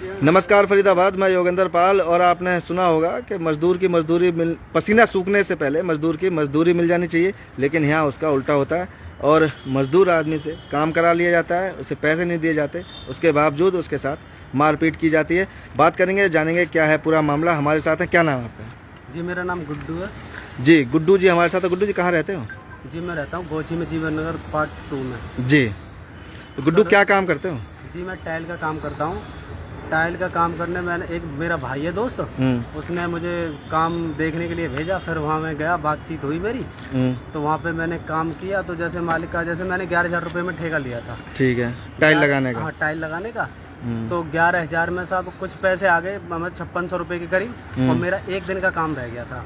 नमस्कार फरीदाबाद, मैं योगेंद्र पाल। और आपने सुना होगा कि मजदूर की मजदूरी पसीना सूखने से पहले मजदूर की मजदूरी मिल जानी चाहिए, लेकिन यहाँ उसका उल्टा होता है और मजदूर आदमी से काम करा लिया जाता है, उसे पैसे नहीं दिए जाते, उसके बावजूद उसके साथ मारपीट की जाती है। बात करेंगे, जानेंगे क्या है पूरा मामला। हमारे साथ है, क्या नाम है आपका? जी मेरा नाम गुड्डू है। जी गुड्डू जी हमारे साथ है। गुड्डू जी कहाँ रहते हो? जी मैं रहता हूँ गोची में, जीवन नगर पार्ट 2 में। जी तो गुड्डू क्या काम करते हो? जी मैं टाइल का काम करता हूँ। टाइल का काम करने मैंने एक मेरा भाई है दोस्त, उसने मुझे काम देखने के लिए भेजा। फिर वहाँ मैं गया, बातचीत हुई मेरी, तो वहाँ पे मैंने काम किया। तो जैसे मालिक का, जैसे मैंने 11,000 रुपये में ठेका लिया था। ठीक है, टाइल लगाने का? हाँ, टाइल लगाने का। तो 11,000 में सब कुछ पैसे आ गए, 5600 रुपये के करीब, और मेरा एक दिन का काम रह गया था।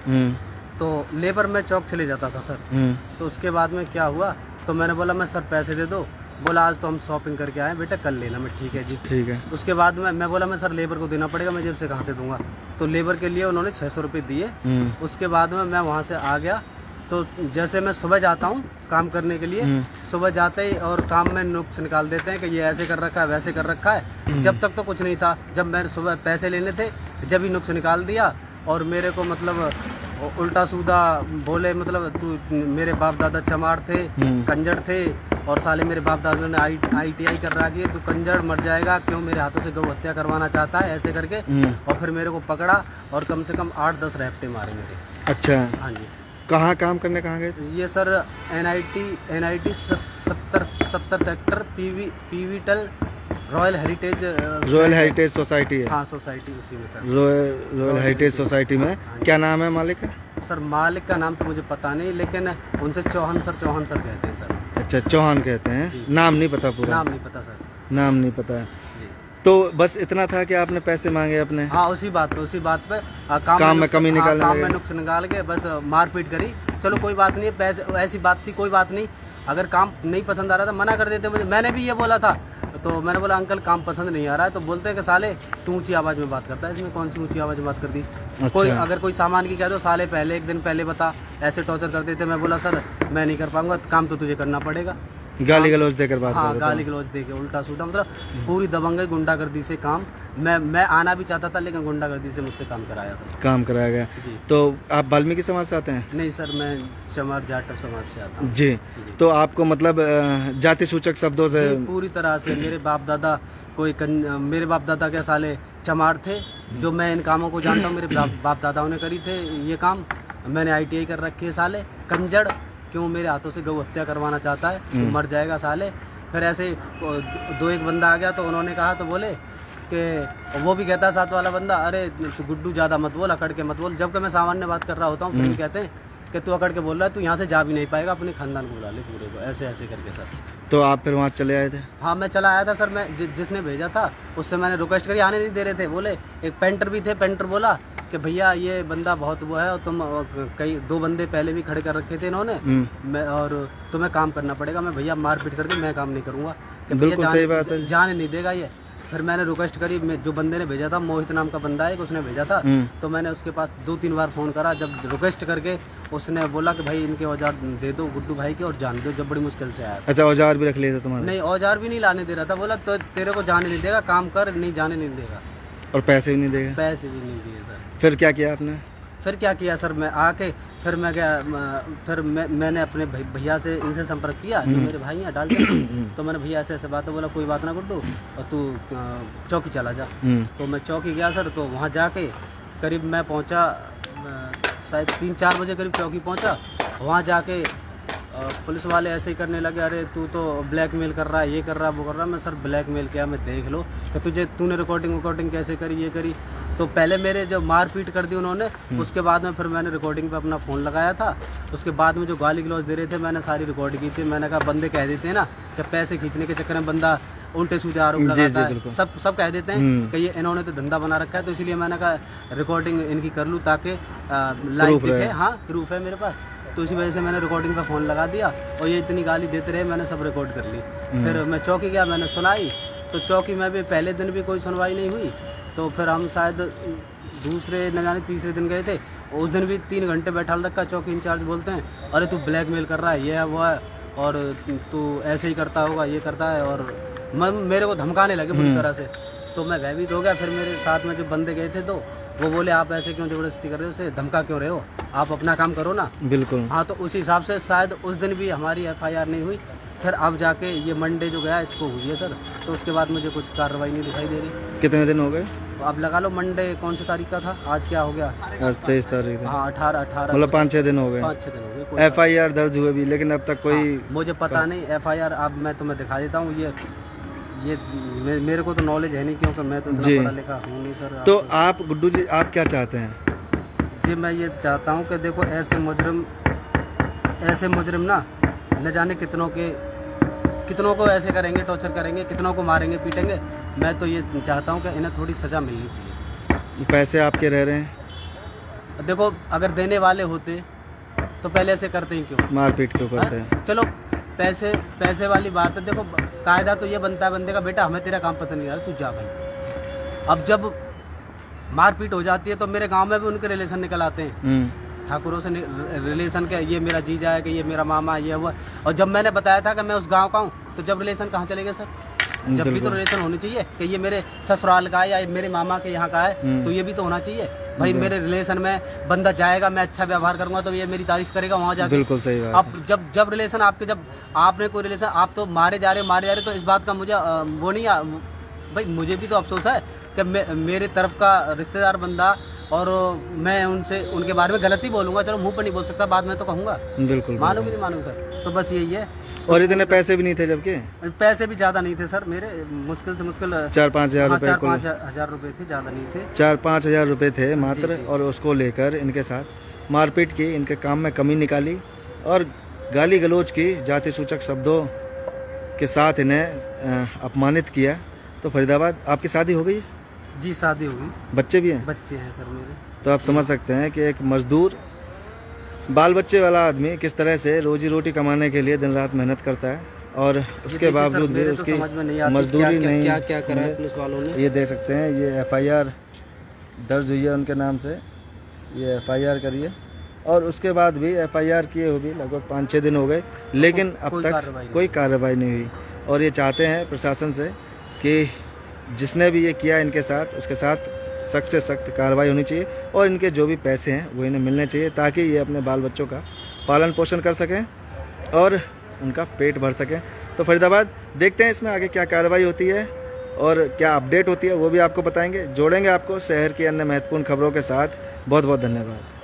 तो लेबर में चौक चले जाता था सर। तो उसके बाद में क्या हुआ, तो मैंने बोला मैं सर पैसे दे दो। बोला आज तो हम शॉपिंग करके आए बेटा, कल लेना। मैं ठीक है जी, ठीक है। उसके बाद में मैं बोला मैं सर लेबर को देना पड़ेगा, मैं जेब से कहाँ से दूंगा। तो लेबर के लिए उन्होंने 600 रुपये दिए। उसके बाद में मैं वहाँ से आ गया। तो जैसे मैं सुबह जाता हूँ काम करने के लिए, सुबह जाते ही और काम में नुक्स निकाल देते हैं कि ये ऐसे कर रखा है, वैसे कर रखा है। जब तक तो कुछ नहीं था, जब मैंने सुबह पैसे लेने थे जब ही नुक्स निकाल दिया। और मेरे को मतलब उल्टा सीधा बोले, मतलब तू, मेरे बाप दादा चमार थे, कंजर थे, और साले मेरे बाप दादा ने ITI कर रहा है, तू कंजर मर जाएगा, क्यों मेरे हाथों से गौ हत्या करवाना चाहता है, ऐसे करके। और फिर मेरे को पकड़ा और कम से कम 8-10 रैप्टे मारे मेरे। अच्छा, हाँ जी। कहाँ काम करने कहाँ गए? ये sir NIT 70 sector pivotal royal heritage society है। हाँ सोसाइटी, उसी में सर। रॉयल हेरिटेज सोसाइटी में। क्या नाम है मालिक का? सर मालिक का नाम तो मुझे पता नहीं, लेकिन उनसे चौहान सर कहते हैं सर। अच्छा, चौहान कहते हैं। नाम नहीं पता पूरा? नाम नहीं पता सर। नाम नहीं पता है। तो बस इतना था कि आपने पैसे मांगे अपने? हाँ, उसी बात पे काम में कमी निकालने, काम में नुक्स निकाल के बस मारपीट करी। चलो कोई बात नहीं, पैसे ऐसी बात थी, कोई बात नहीं। अगर काम नहीं पसंद आ रहा था मना कर देते मुझे। मैंने भी ये बोला था, तो मैंने बोला अंकल काम पसंद नहीं आ रहा है। तो बोलते हैं कि साले तू ऊंची आवाज़ में बात करता है, इसमें कौन सी ऊंची आवाज़ में बात कर दी। अच्छा। कोई अगर कोई सामान की कह दो, साले पहले एक दिन पहले बता, ऐसे टॉर्चर कर देते। मैं बोला सर मैं नहीं कर पाऊंगा, काम तो तुझे करना पड़ेगा। गाली गलौज देकर बात? हाँ, गाली गलौज देके उल्टा सीधा, मतलब पूरी दबंगई गुंडागर्दी से काम। मैं आना भी चाहता था, लेकिन गुंडागर्दी से मुझसे काम कराया गया जी। तो आप वाल्मीकि समाज से आते हैं? नहीं सर, मैं चमार जाटव समाज से आता हूँ जी। तो आपको मतलब जाति सूचक शब्दों से पूरी तरह से मेरे बाप दादा मेरे बाप दादा के साले चमार थे, जो मैं इन कामों को जानता हूँ। मेरे बाप दादाओं ने करी थे ये काम। मैंने ITI कर रखी है। साले कंजड़, क्यों मेरे हाथों से गौ हत्या करवाना चाहता है, तू मर जाएगा साले। फिर ऐसे एक बंदा आ गया, तो उन्होंने कहा, तो बोले कि वो भी कहता है साथ वाला बंदा, अरे तू गुड्डू ज़्यादा मत बोल, अकड़ के मत बोल। जबकि मैं सामान्य बात कर रहा होता हूँ, फिर भी कहते हैं कि तू अकड़ के बोल रहा है, तू यहाँ से जा भी नहीं पाएगा, अपने खानदान को बुला ले पूरे को, ऐसे ऐसे करके सर। तो आप फिर वहाँ चले आए थे? हाँ, मैं चला आया था सर। मैं जिसने भेजा था उससे मैंने रिक्वेस्ट करी, आने नहीं दे रहे थे। बोले एक पेंटर भी थे, पेंटर बोला कि भैया ये बंदा बहुत वो है, और तुम कई 2 बंदे पहले भी खड़े कर रखे थे इन्होंने, मैं और तुम्हें काम करना पड़ेगा। मैं भैया मारपीट करके मैं काम नहीं करूँगा, भैया जाने नहीं देगा ये। फिर मैंने रिक्वेस्ट करी, जो बंदे ने भेजा था, मोहित नाम का बंदा है, उसने भेजा था। तो मैंने उसके पास 2-3 बार फ़ोन करा। जब रिक्वेस्ट करके उसने बोला कि भाई इनके औजार दे दो गुड्डू भाई के और जान दो, जब बड़ी मुश्किल से आया। अच्छा, औजार भी रख लिए थे तुम्हारे? नहीं, औजार भी नहीं लाने दे रहा था। बोला तो तेरे को जाने नहीं देगा, काम कर, नहीं जाने नहीं देगा। और पैसे भी नहीं देगा? पैसे भी नहीं दिए सर। फिर क्या किया आपने? फिर क्या किया सर, मैं आके फिर मैं गया, फिर मैंने अपने भैया से इनसे संपर्क किया, जो मेरे भाई हैं डाल के। तो मैंने भैया ऐसे बात, तो बोला कोई बात ना गुड्डू, और तू चौकी चला जा। तो मैं चौकी गया सर। तो वहाँ जाके करीब मैं पहुँचा, शायद 3-4 बजे करीब चौकी पहुँचा। वहाँ जाके पुलिस वाले ऐसे ही करने लगे, अरे तू तो ब्लैकमेल कर रहा है, ये कर रहा है, वो कर रहा है। मैं सर ब्लैकमेल किया, मैं देख लो कि तूने रिकॉर्डिंग कैसे करी, ये करी। तो पहले मेरे जो मारपीट कर दी उन्होंने, उसके बाद में फिर मैंने रिकॉर्डिंग पे अपना फ़ोन लगाया था। उसके बाद में जो गाली गलौज दे रहे थे, मैंने सारी रिकॉर्ड की थी। मैंने कहा बंदे कह देते हैं ना कि पैसे खींचने के चक्कर में बंदा उल्टे सीधे आरोप लगाता है, सब कह देते हैं कि ये इन्होंने तो धंधा बना रखा है। तो इसलिए मैंने कहा रिकॉर्डिंग इनकी कर लूँ, ताकि लाइव दिखे। हाँ, प्रूफ है मेरे पास। तो इसी वजह से मैंने रिकॉर्डिंग पे फ़ोन लगा दिया, और ये इतनी गाली देते रहे, मैंने सब रिकॉर्ड कर ली। फिर मैं चौकी गया, मैंने सुनाई। तो चौकी में भी पहले दिन भी कोई सुनवाई नहीं हुई। तो फिर हम शायद दूसरे न जाने तीसरे दिन गए थे। उस दिन भी 3 घंटे बैठा रखा। चौकी इंचार्ज बोलते हैं, अरे तू ब्लैकमेल कर रहा है, ये है वो है, और तू ऐसे ही करता होगा, ये करता है। और मेरे को धमकाने लगे बुरी तरह से। तो मैं भयभीत हो गया। फिर मेरे साथ में जो बंदे गए थे तो वो बोले आप ऐसे क्यों जबरदस्ती कर रहे हो, उसे धमका क्यों रहे हो, आप अपना काम करो ना। बिल्कुल। हाँ, तो उस हिसाब से शायद उस दिन भी हमारी FIR नहीं हुई। फिर अब जाके ये मंडे जो गया इसको हुई है सर, तो उसके बाद मुझे कुछ कार्रवाई नहीं दिखाई दे रही। कितने दिन हो गए? तो अब लगा लो मंडे कौन सी तारीख का था, आज क्या हो गया? आज 23 तारीख है। हाँ 18 मतलब 5-6 दिन हो गए। 5-6 दिन हो गए। FIR दर्ज हुए भी, लेकिन अब तक कोई मुझे पता नहीं FIR। अब मैं तुम्हें दिखा देता हूँ, ये मेरे को तो नॉलेज है नहीं, क्योंकि मैं तो इतना पढ़ा लिखा हूँ नहीं सर। तो आप गुड्डू जी आप क्या चाहते हैं? जी मैं ये चाहता हूँ कि देखो ऐसे मुजरिम ना न जाने कितनों को ऐसे करेंगे, टॉर्चर करेंगे, कितनों को मारेंगे पीटेंगे। मैं तो ये चाहता हूँ कि इन्हें थोड़ी सज़ा मिलनी चाहिए। पैसे आपके रह रहे हैं? देखो अगर देने वाले होते तो पहले ऐसे करते ही क्यों, मारपीट क्यों करते हैं? चलो पैसे वाली बात है। देखो कायदा तो ये बनता है बंदे का, बेटा हमें तेरा काम पसंद नहीं आ रहा, तू जा भाई। अब जब मारपीट हो जाती है तो मेरे गांव में भी उनके रिलेशन निकल आते हैं, ठाकुरों से रिलेशन के, ये मेरा जीजा है कि ये मेरा मामा ये हुआ। और जब मैंने बताया था कि मैं उस गांव का हूँ, तो जब रिलेशन कहाँ चले गए सर? जब भी तो रिलेशन होनी चाहिए कि ये मेरे ससुराल का है या मेरे मामा के यहाँ का है, तो ये भी तो होना चाहिए भाई। मेरे रिलेशन में बंदा जाएगा, मैं अच्छा व्यवहार करूंगा तो ये मेरी तारीफ करेगा वहाँ जाके। बिल्कुल सही बात। अब जब रिलेशन आपके, जब आपने कोई रिलेशन, आप तो मारे जा रहे तो इस बात का मुझे वो नहीं भाई, मुझे भी तो अफसोस है कि मेरे तरफ का रिश्तेदार बंदा, और मैं उनके बारे में गलत ही बोलूंगा, चलो मुंह पर नहीं बोल सकता, बाद में तो कहूँगा। बिल्कुल। मानूंगी नहीं मानूंगा सर, तो बस यही है। और इतने पैसे भी नहीं थे, जबकि पैसे भी ज्यादा नहीं थे सर मेरे, मुश्किल से मुश्किल 4-5 हज़ार रुपए। 4-5 हज़ार रुपए थे, ज्यादा नहीं थे। 4-5 हज़ार रुपए थे मात्र। जी। और उसको लेकर इनके साथ मारपीट की, इनके काम में कमी निकाली और गाली गलौज की, जाति सूचक शब्दों के साथ इन्हें अपमानित किया। तो फरीदाबाद आपकी शादी हो गई? जी शादी हो गई। बच्चे भी हैं? बच्चे हैं सर मेरे। तो आप समझ सकते हैं कि एक मजदूर, बाल बच्चे वाला आदमी किस तरह से रोजी रोटी कमाने के लिए दिन रात मेहनत करता है, और उसके बावजूद भी उसकी मजदूरी नहीं। क्या करा है पुलिस वालों ने? ये देख सकते हैं, ये FIR दर्ज हुई है उनके नाम से, ये FIR करिए। और उसके बाद भी FIR किए हुए भी लगभग 5-6 दिन हो गए, लेकिन अब तक कोई कार्रवाई नहीं हुई। और ये चाहते हैं प्रशासन से कि जिसने भी ये किया इनके साथ, उसके साथ सख्त से सख्त कार्रवाई होनी चाहिए, और इनके जो भी पैसे हैं वो इन्हें मिलने चाहिए, ताकि ये अपने बाल बच्चों का पालन पोषण कर सकें और उनका पेट भर सकें। तो फरीदाबाद देखते हैं इसमें आगे क्या कार्रवाई होती है और क्या अपडेट होती है, वो भी आपको बताएंगे। जोड़ेंगे आपको शहर की अन्य महत्वपूर्ण खबरों के साथ। बहुत बहुत धन्यवाद।